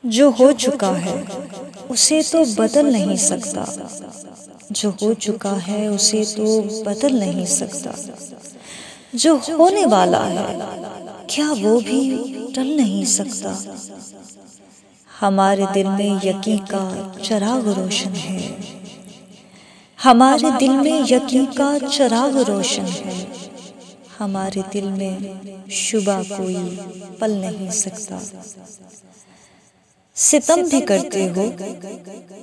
जो हो चुका है उसे तो बदल नहीं सकता, जो हो चुका है उसे तो बदल नहीं सकता। जो होने वाला है क्या वो भी टल नहीं सकता। हमारे दिल में यकीन का चिराग रोशन है, हमारे दिल में यकीन का चिराग रोशन है। हमारे दिल में शुबा कोई पल नहीं सकता। सितम भी करते हो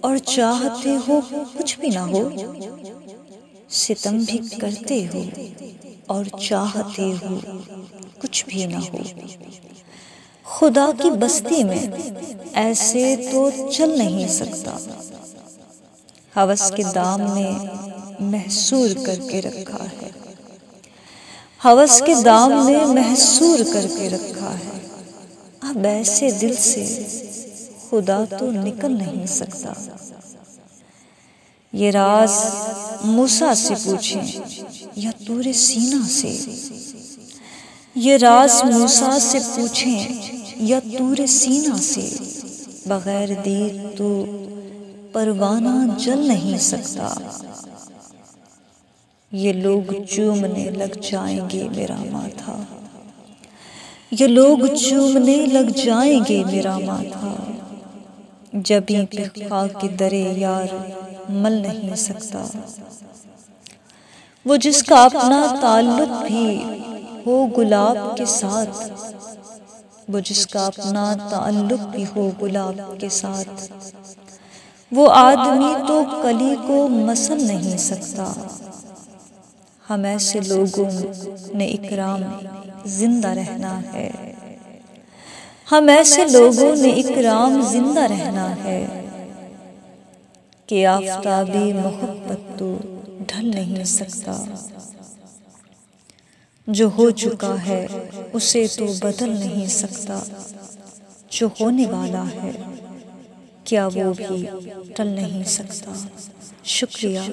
और चाहते हो कुछ भी ना हो, सितम भी करते हो और चाहते हो कुछ भी ना हो। खुदा की बस्ती में ऐसे तो चल नहीं सकता। हवस के दाम ने महसूर करके रखा है, हवस के दाम ने महसूर करके रखा है। अब ऐसे दिल से खुदा तो निकल नहीं सकता। ये राज मूसा से पूछें या तूरे सीना से, ये राज मूसा से पूछें या तूरे सीना से। बगैर दीद तो परवाना जल नहीं सकता। ये लोग चूमने लग जाएंगे मेरा माथा, ये लोग चूमने लग जाएंगे मेरा माथा। जबीं पे खाक दरे यार मल नहीं सकता। वो जिसका अपना ताल्लुक भी हो गुलाब के साथ, वो जिसका अपना ताल्लुक भी हो गुलाब के साथ, वो आदमी तो कली को मसल नहीं सकता। हम ऐसे लोगों ने इकराम जिंदा रहना है, हम ऐसे लोगों ने इकराम जिंदा रहना है कि आफताबी मोहब्बत तो ढल नहीं सकता। जो हो चुका है उसे तो बदल नहीं सकता। जो होने वाला है क्या वो भी टल नहीं सकता। शुक्रिया।